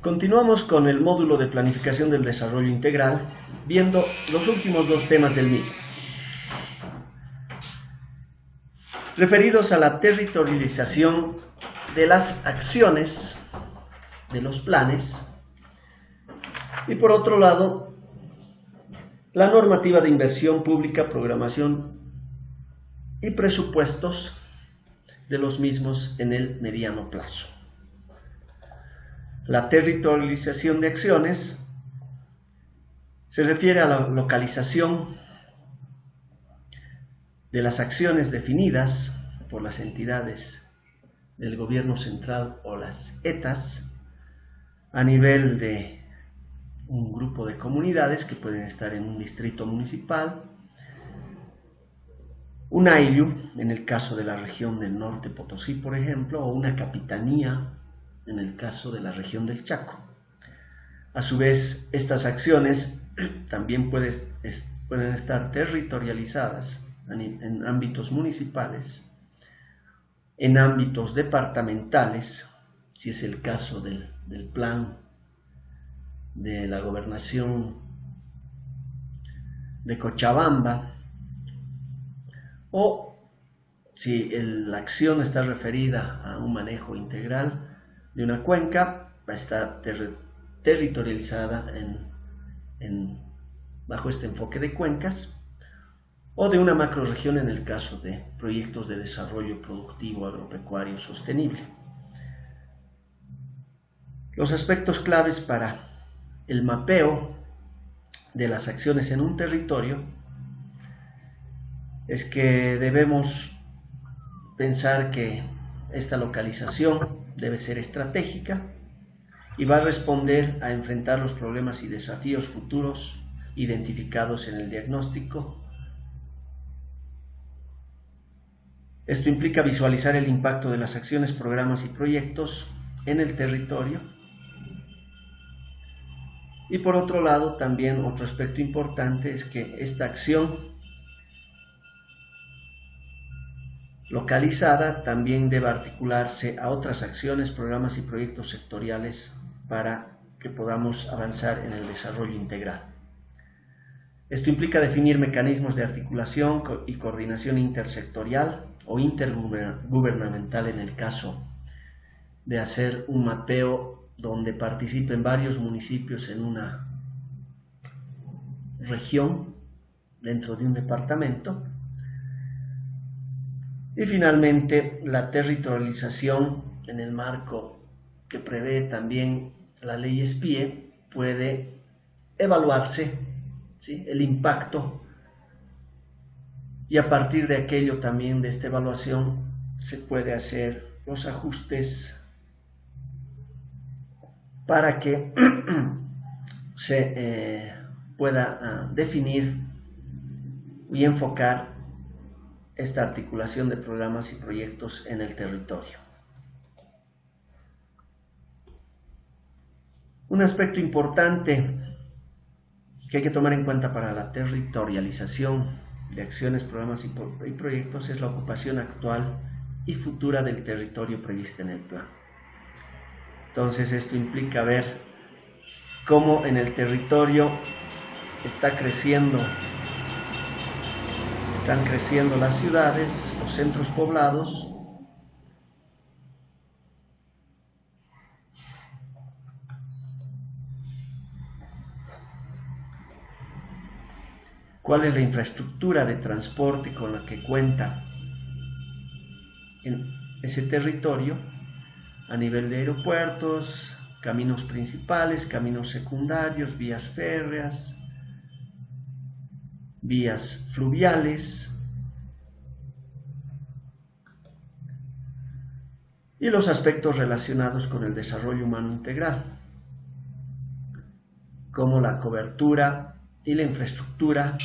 Continuamos con el módulo de planificación del desarrollo integral, viendo los últimos dos temas del mismo, referidos a la territorialización de las acciones de los planes y, por otro lado, la normativa de inversión pública, programación y presupuestos de los mismos en el mediano plazo. La territorialización de acciones se refiere a la localización de las acciones definidas por las entidades del gobierno central o las ETAs a nivel de un grupo de comunidades que pueden estar en un distrito municipal, un AILU en el caso de la región del Norte Potosí, por ejemplo, o una capitanía en el caso de la región del Chaco. A su vez, estas acciones también pueden estar territorializadas en ámbitos municipales, en ámbitos departamentales, si es el caso del plan de la gobernación de Cochabamba, o si la acción está referida a un manejo integral de una cuenca, va a estar territorializada bajo este enfoque de cuencas, o de una macrorregión en el caso de proyectos de desarrollo productivo agropecuario sostenible. Los aspectos claves para el mapeo de las acciones en un territorio es que debemos pensar que esta localización debe ser estratégica y va a responder a enfrentar los problemas y desafíos futuros identificados en el diagnóstico. Esto implica visualizar el impacto de las acciones, programas y proyectos en el territorio. Y por otro lado, también otro aspecto importante es que esta acción localizada también debe articularse a otras acciones, programas y proyectos sectoriales para que podamos avanzar en el desarrollo integral. Esto implica definir mecanismos de articulación y coordinación intersectorial o intergubernamental en el caso de hacer un mapeo donde participen varios municipios en una región dentro de un departamento. Y finalmente, la territorialización en el marco que prevé también la ley SPIE puede evaluarse, ¿sí?, el impacto, y a partir de aquello también, de esta evaluación, se puede hacer los ajustes para que se pueda definir y enfocar esta articulación de programas y proyectos en el territorio. Un aspecto importante que hay que tomar en cuenta para la territorialización de acciones, programas y proyectos es la ocupación actual y futura del territorio prevista en el plan. Entonces, esto implica ver cómo en el territorio están creciendo las ciudades, los centros poblados, cuál es la infraestructura de transporte con la que cuenta en ese territorio a nivel de aeropuertos, caminos principales, caminos secundarios, vías férreas, vías fluviales, y los aspectos relacionados con el desarrollo humano integral, como la cobertura y la infraestructura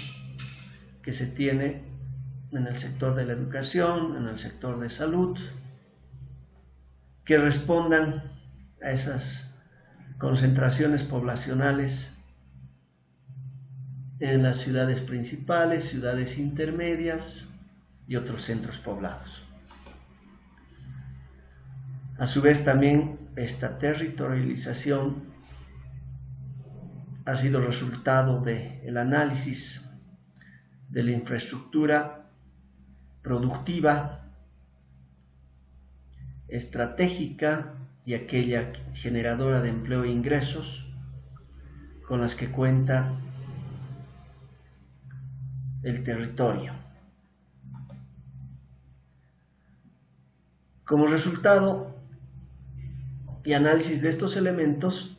que se tiene en el sector de la educación, en el sector de salud, que respondan a esas concentraciones poblacionales en las ciudades principales, ciudades intermedias y otros centros poblados. A su vez, también esta territorialización ha sido resultado del análisis de la infraestructura productiva, estratégica y aquella generadora de empleo e ingresos con las que cuenta el territorio. Como resultado y análisis de estos elementos,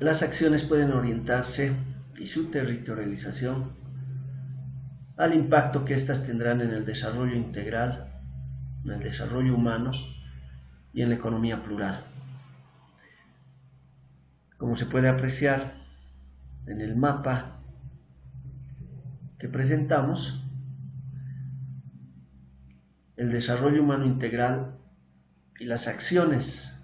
las acciones pueden orientarse y su territorialización al impacto que éstas tendrán en el desarrollo integral, en el desarrollo humano y en la economía plural. Como se puede apreciar en el mapa que presentamos, el desarrollo humano integral y las acciones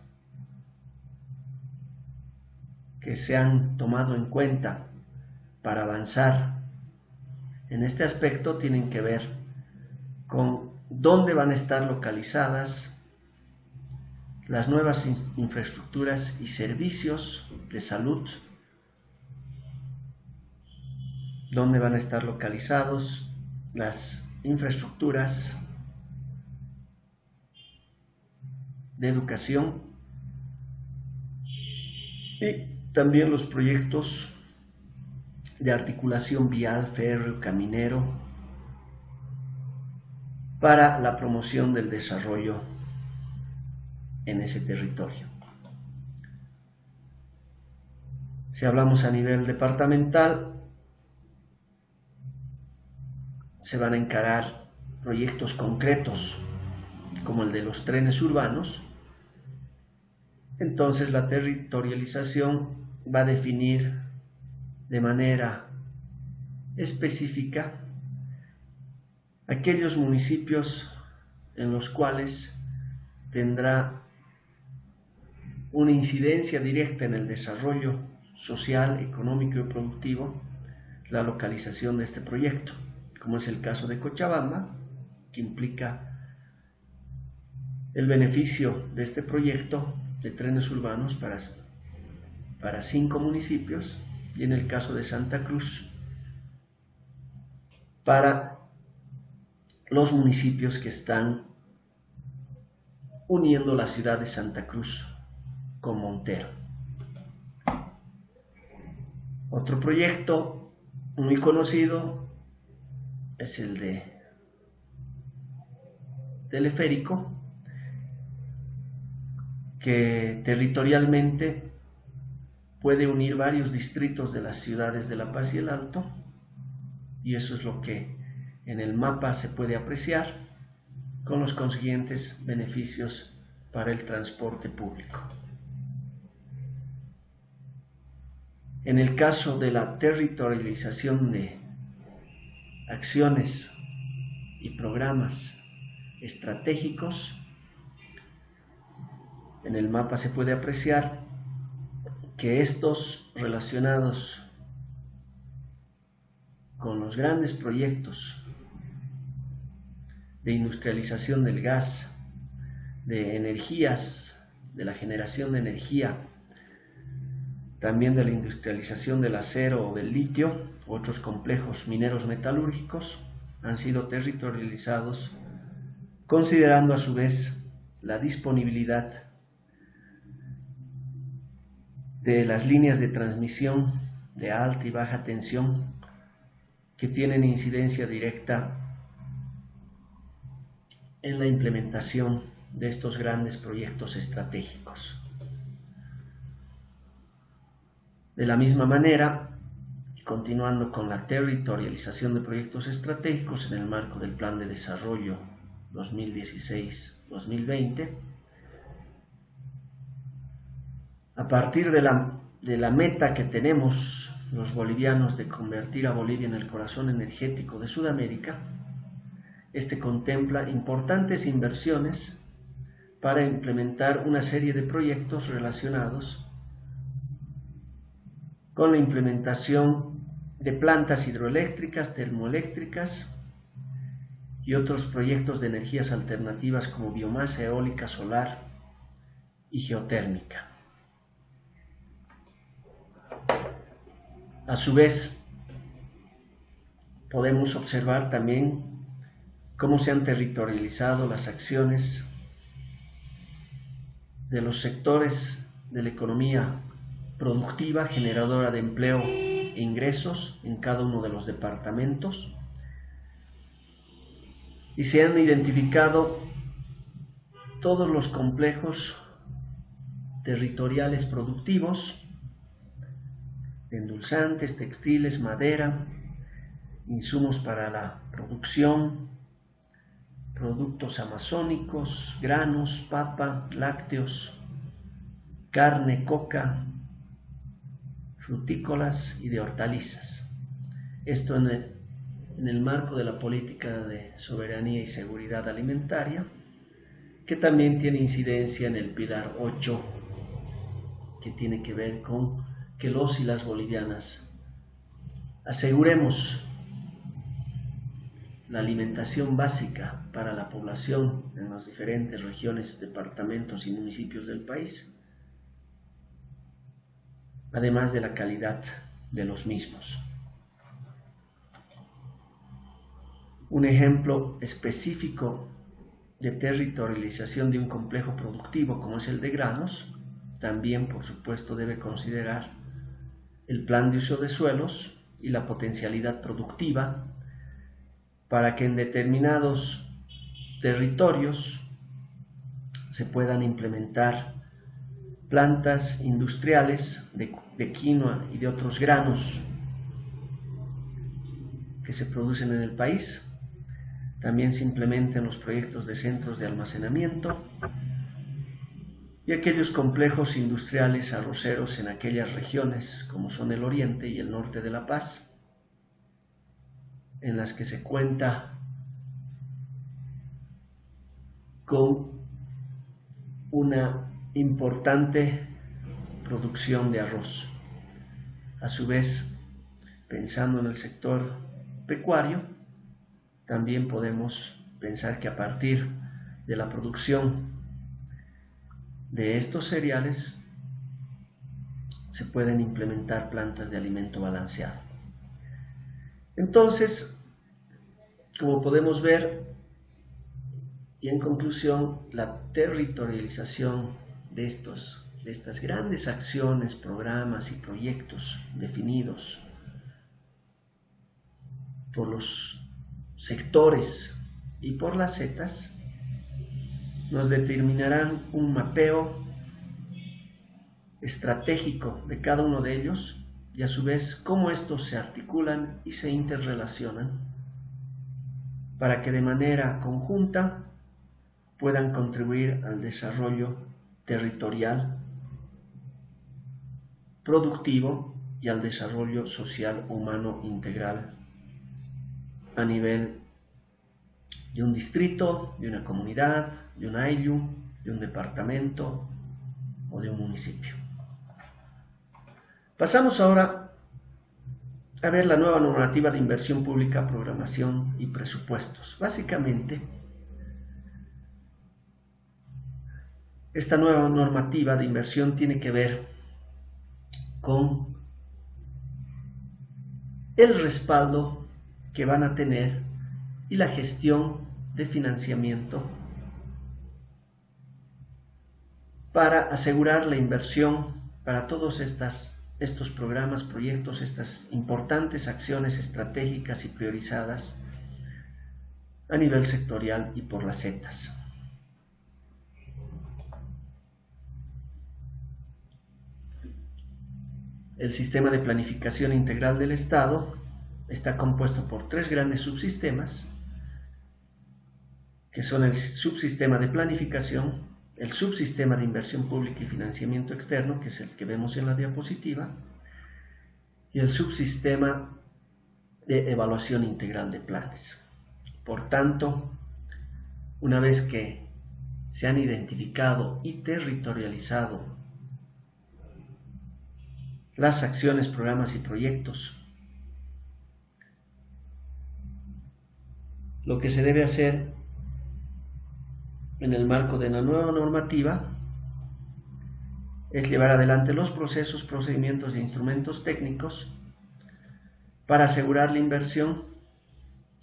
que se han tomado en cuenta para avanzar en este aspecto tienen que ver con dónde van a estar localizadas las nuevas infraestructuras y servicios de salud, dónde van a estar localizados las infraestructuras de educación y también los proyectos de articulación vial, férreo, caminero para la promoción del desarrollo en ese territorio. Si hablamos a nivel departamental, se van a encarar proyectos concretos como el de los trenes urbanos. Entonces la territorialización va a definir de manera específica aquellos municipios en los cuales tendrá una incidencia directa en el desarrollo social, económico y productivo la localización de este proyecto, como es el caso de Cochabamba, que implica el beneficio de este proyecto de trenes urbanos para 5 municipios, y en el caso de Santa Cruz, para los municipios que están uniendo la ciudad de Santa Cruz con Montero. Otro proyecto muy conocido es el de teleférico, que territorialmente puede unir varios distritos de las ciudades de La Paz y el Alto, y eso es lo que en el mapa se puede apreciar con los consiguientes beneficios para el transporte público. En el caso de la territorialización de acciones y programas estratégicos, en el mapa se puede apreciar que estos relacionados con los grandes proyectos de industrialización del gas, de energías, de la generación de energía, también de la industrialización del acero o del litio, otros complejos mineros metalúrgicos, han sido territorializados, considerando a su vez la disponibilidad de las líneas de transmisión de alta y baja tensión que tienen incidencia directa en la implementación de estos grandes proyectos estratégicos. De la misma manera, continuando con la territorialización de proyectos estratégicos en el marco del Plan de Desarrollo 2016-2020, a partir de la meta que tenemos los bolivianos de convertir a Bolivia en el corazón energético de Sudamérica, este contempla importantes inversiones para implementar una serie de proyectos relacionados con la implementación de plantas hidroeléctricas, termoeléctricas y otros proyectos de energías alternativas como biomasa eólica, solar y geotérmica. A su vez, podemos observar también cómo se han territorializado las acciones de los sectores de la economía productiva, generadora de empleo e ingresos en cada uno de los departamentos, y se han identificado todos los complejos territoriales productivos de endulzantes, textiles, madera, insumos para la producción, productos amazónicos, granos, papa, lácteos, carne, coca, frutícolas y de hortalizas. Esto en el marco de la política de soberanía y seguridad alimentaria, que también tiene incidencia en el pilar 8, que tiene que ver con que los y las bolivianas aseguremos la alimentación básica para la población en las diferentes regiones, departamentos y municipios del país, además de la calidad de los mismos. Un ejemplo específico de territorialización de un complejo productivo como es el de granos, también por supuesto debe considerar el plan de uso de suelos y la potencialidad productiva para que en determinados territorios se puedan implementar plantas industriales de quinoa y de otros granos que se producen en el país. También se implementen los proyectos de centros de almacenamiento y aquellos complejos industriales arroceros en aquellas regiones como son el oriente y el norte de La Paz, en las que se cuenta con una importante producción de arroz. A su vez, pensando en el sector pecuario, también podemos pensar que a partir de la producción de estos cereales se pueden implementar plantas de alimento balanceado. Entonces, como podemos ver, y en conclusión, la territorialización de estas grandes acciones, programas y proyectos definidos por los sectores y por las zetas nos determinarán un mapeo estratégico de cada uno de ellos y a su vez cómo estos se articulan y se interrelacionan para que de manera conjunta puedan contribuir al desarrollo territorial, productivo y al desarrollo social humano integral a nivel de un distrito, de una comunidad, de un ayllu, de un departamento o de un municipio. Pasamos ahora a ver la nueva normativa de inversión pública, programación y presupuestos. Básicamente, esta nueva normativa de inversión tiene que ver con el respaldo que van a tener y la gestión de financiamiento para asegurar la inversión para todos estos programas, proyectos, estas importantes acciones estratégicas y priorizadas a nivel sectorial y por las zetas. El sistema de planificación integral del Estado está compuesto por tres grandes subsistemas, que son el subsistema de planificación, el subsistema de inversión pública y financiamiento externo, que es el que vemos en la diapositiva, y el subsistema de evaluación integral de planes. Por tanto, una vez que se han identificado y territorializado las acciones, programas y proyectos, lo que se debe hacer en el marco de la nueva normativa es llevar adelante los procesos, procedimientos e instrumentos técnicos para asegurar la inversión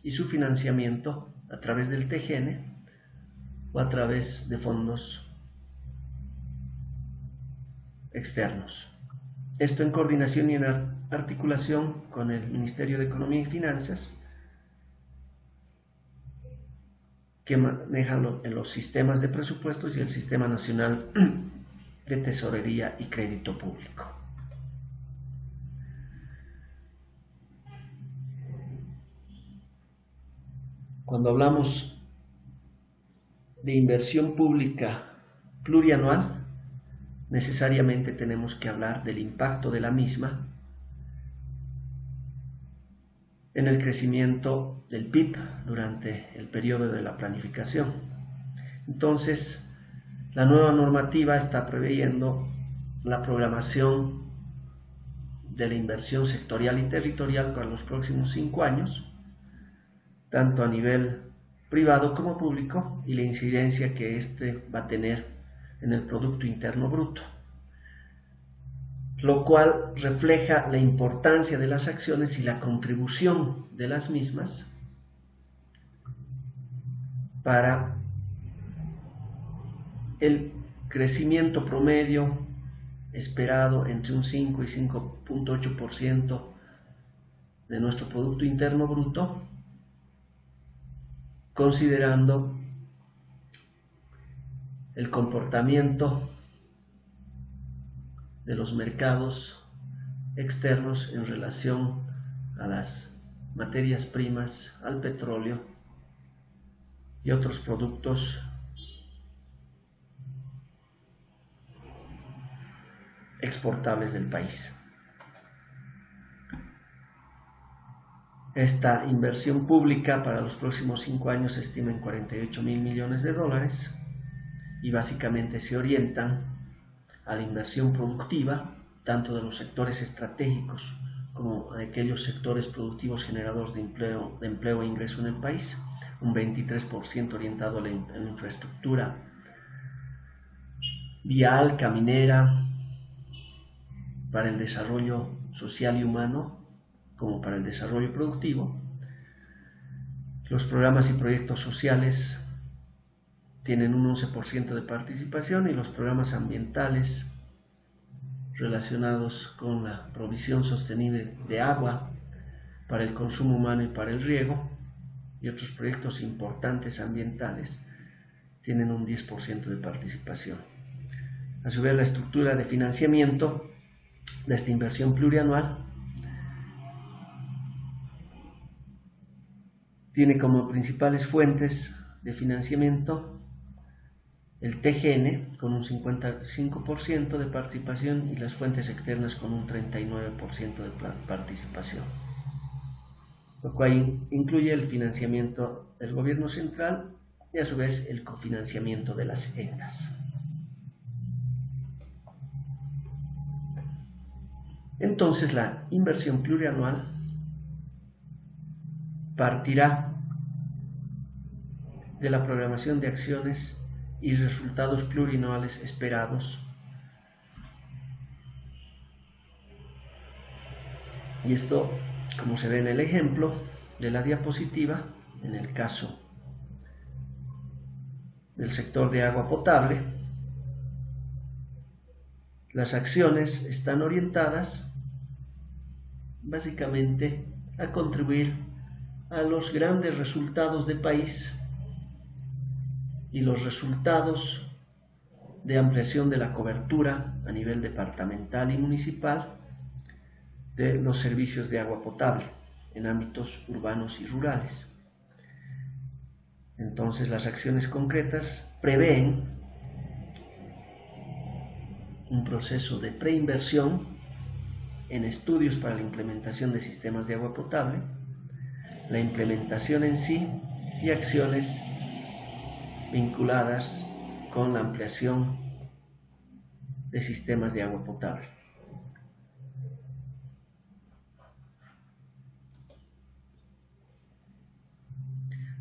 y su financiamiento a través del TGN o a través de fondos externos. Esto en coordinación y en articulación con el Ministerio de Economía y Finanzas, que maneja los sistemas de presupuestos y el Sistema Nacional de Tesorería y Crédito Público. Cuando hablamos de inversión pública plurianual, necesariamente tenemos que hablar del impacto de la misma en el crecimiento del PIB durante el periodo de la planificación. Entonces, la nueva normativa está previendo la programación de la inversión sectorial y territorial para los próximos 5 años, tanto a nivel privado como público, y la incidencia que éste va a tener en el Producto Interno Bruto, lo cual refleja la importancia de las acciones y la contribución de las mismas para el crecimiento promedio esperado entre un 5 y 5.8% de nuestro Producto Interno Bruto, considerando el comportamiento de los mercados externos en relación a las materias primas, al petróleo y otros productos exportables del país. Esta inversión pública para los próximos 5 años se estima en 48.000 millones de dólares y básicamente se orientan a la inversión productiva, tanto de los sectores estratégicos como de aquellos sectores productivos generadores de empleo e ingreso en el país, un 23% orientado a la infraestructura vial, caminera, para el desarrollo social y humano, como para el desarrollo productivo. Los programas y proyectos sociales tienen un 11% de participación y los programas ambientales relacionados con la provisión sostenible de agua para el consumo humano y para el riego y otros proyectos importantes ambientales tienen un 10% de participación. A su vez, la estructura de financiamiento de esta inversión plurianual tiene como principales fuentes de financiamiento el TGN con un 55% de participación y las fuentes externas con un 39% de participación, lo cual incluye el financiamiento del gobierno central y a su vez el cofinanciamiento de las ENDAS. Entonces la inversión plurianual partirá de la programación de acciones y resultados plurianuales esperados, y esto, como se ve en el ejemplo de la diapositiva, en el caso del sector de agua potable, las acciones están orientadas básicamente a contribuir a los grandes resultados del país y los resultados de ampliación de la cobertura a nivel departamental y municipal de los servicios de agua potable en ámbitos urbanos y rurales. Entonces, las acciones concretas prevén un proceso de preinversión en estudios para la implementación de sistemas de agua potable, la implementación en sí y acciones vinculadas con la ampliación de sistemas de agua potable.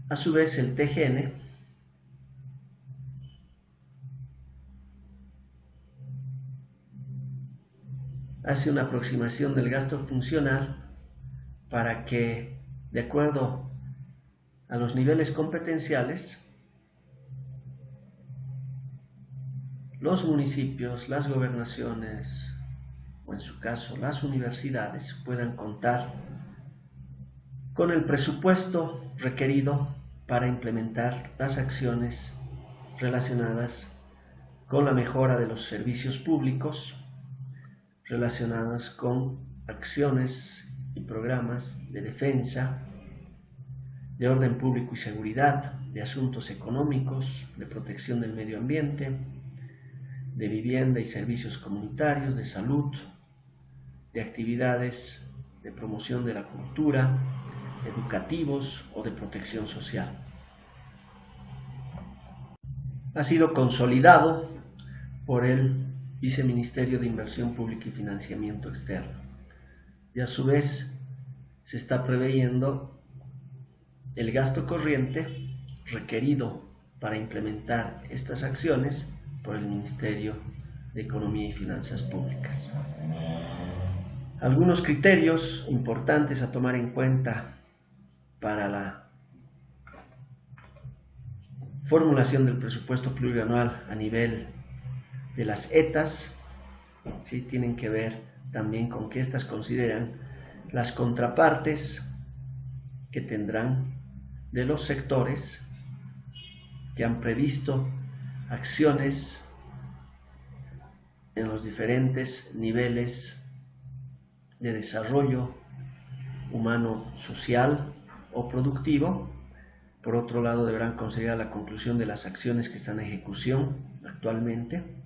A su vez, el TGN hace una aproximación del gasto funcional para que, de acuerdo a los niveles competenciales, los municipios, las gobernaciones o en su caso las universidades puedan contar con el presupuesto requerido para implementar las acciones relacionadas con la mejora de los servicios públicos, relacionadas con acciones y programas de defensa, de orden público y seguridad, de asuntos económicos, de protección del medio ambiente, de vivienda y servicios comunitarios, de salud, de actividades de promoción de la cultura, educativos o de protección social. Ha sido consolidado por el Viceministerio de Inversión Pública y Financiamiento Externo y a su vez se está preveyendo el gasto corriente requerido para implementar estas acciones por el Ministerio de Economía y Finanzas Públicas. Algunos criterios importantes a tomar en cuenta para la formulación del presupuesto plurianual a nivel de las ETAs, ¿sí? Tienen que ver también con que éstas consideran las contrapartes que tendrán de los sectores que han previsto acciones en los diferentes niveles de desarrollo humano, social o productivo. Por otro lado, deberán considerar la conclusión de las acciones que están en ejecución actualmente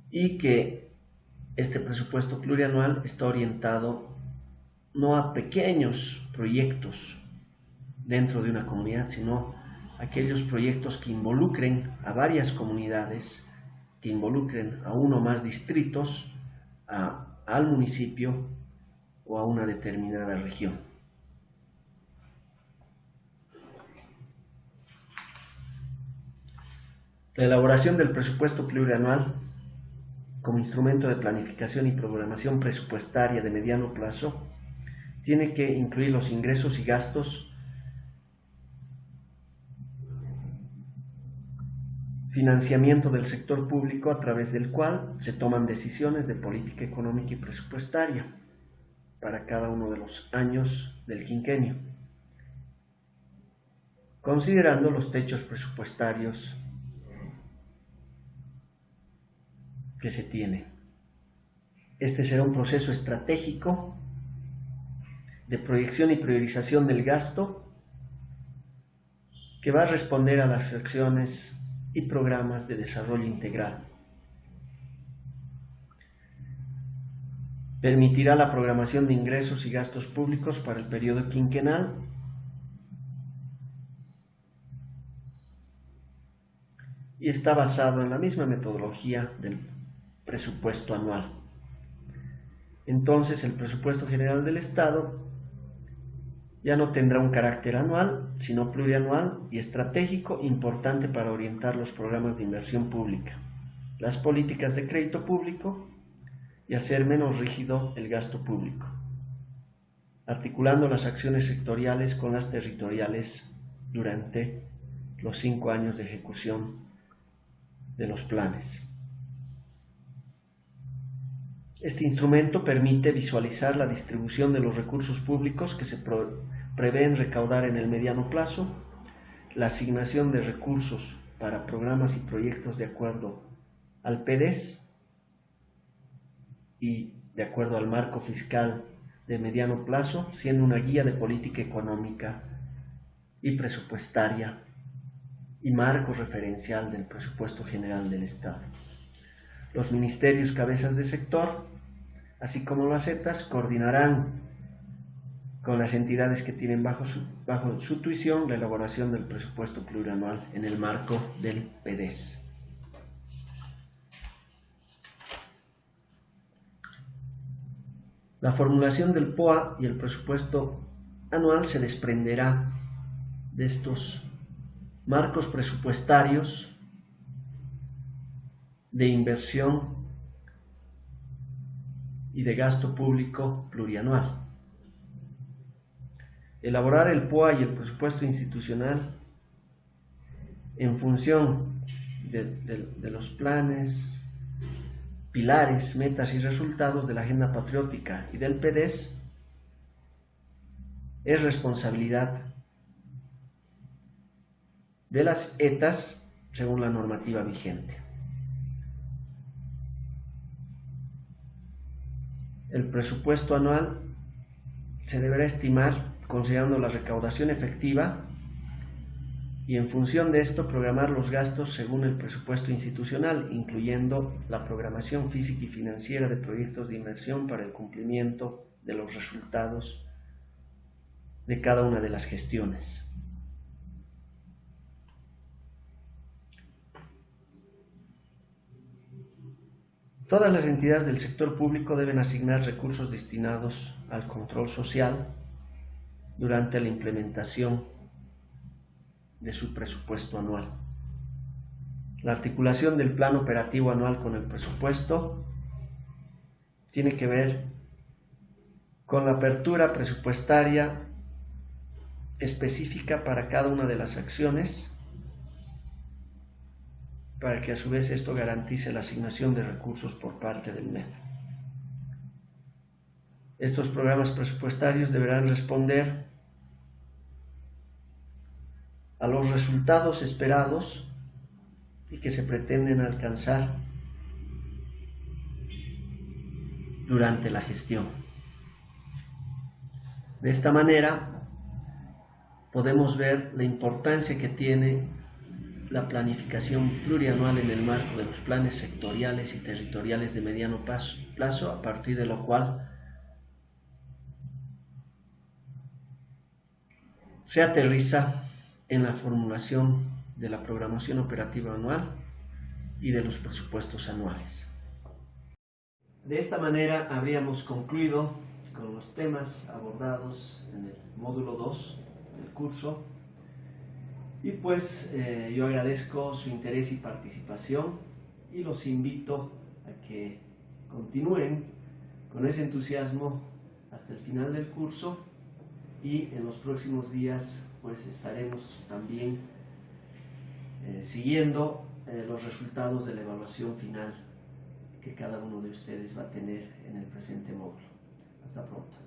y que este presupuesto plurianual está orientado no a pequeños proyectos dentro de una comunidad, sino a aquellos proyectos que involucren a varias comunidades, que involucren a uno o más distritos, al municipio o a una determinada región. La elaboración del presupuesto plurianual como instrumento de planificación y programación presupuestaria de mediano plazo tiene que incluir los ingresos y gastos, financiamiento del sector público a través del cual se toman decisiones de política económica y presupuestaria para cada uno de los años del quinquenio, considerando los techos presupuestarios que se tiene. Este será un proceso estratégico de proyección y priorización del gasto que va a responder a las acciones y programas de desarrollo integral. Permitirá la programación de ingresos y gastos públicos para el periodo quinquenal y está basado en la misma metodología del presupuesto anual. Entonces, el presupuesto general del Estado ya no tendrá un carácter anual, sino plurianual y estratégico importante para orientar los programas de inversión pública, las políticas de crédito público y hacer menos rígido el gasto público, articulando las acciones sectoriales con las territoriales durante los 5 años de ejecución de los planes. Este instrumento permite visualizar la distribución de los recursos públicos que se prevén recaudar en el mediano plazo, la asignación de recursos para programas y proyectos de acuerdo al PDES y de acuerdo al marco fiscal de mediano plazo, siendo una guía de política económica y presupuestaria y marco referencial del presupuesto general del Estado. Los ministerios cabezas de sector, así como las ETAs, coordinarán con las entidades que tienen bajo su tuición la elaboración del presupuesto plurianual en el marco del PDES. La formulación del POA y el presupuesto anual se desprenderá de estos marcos presupuestarios de inversión y de gasto público plurianual. Elaborar el POA y el presupuesto institucional en función de los planes, pilares, metas y resultados de la agenda patriótica y del PDES es responsabilidad de las ETAs según la normativa vigente. El presupuesto anual se deberá estimar considerando la recaudación efectiva y en función de esto programar los gastos según el presupuesto institucional, incluyendo la programación física y financiera de proyectos de inversión para el cumplimiento de los resultados de cada una de las gestiones. Todas las entidades del sector público deben asignar recursos destinados al control social durante la implementación de su presupuesto anual. La articulación del plan operativo anual con el presupuesto tiene que ver con la apertura presupuestaria específica para cada una de las acciones, para que a su vez esto garantice la asignación de recursos por parte del MEF. Estos programas presupuestarios deberán responder a los resultados esperados y que se pretenden alcanzar durante la gestión. De esta manera podemos ver la importancia que tiene la planificación plurianual en el marco de los planes sectoriales y territoriales de mediano plazo, a partir de lo cual se aterriza en la formulación de la programación operativa anual y de los presupuestos anuales. De esta manera habríamos concluido con los temas abordados en el módulo 2 del curso. Y pues yo agradezco su interés y participación y los invito a que continúen con ese entusiasmo hasta el final del curso, y en los próximos días pues estaremos también siguiendo los resultados de la evaluación final que cada uno de ustedes va a tener en el presente módulo. Hasta pronto.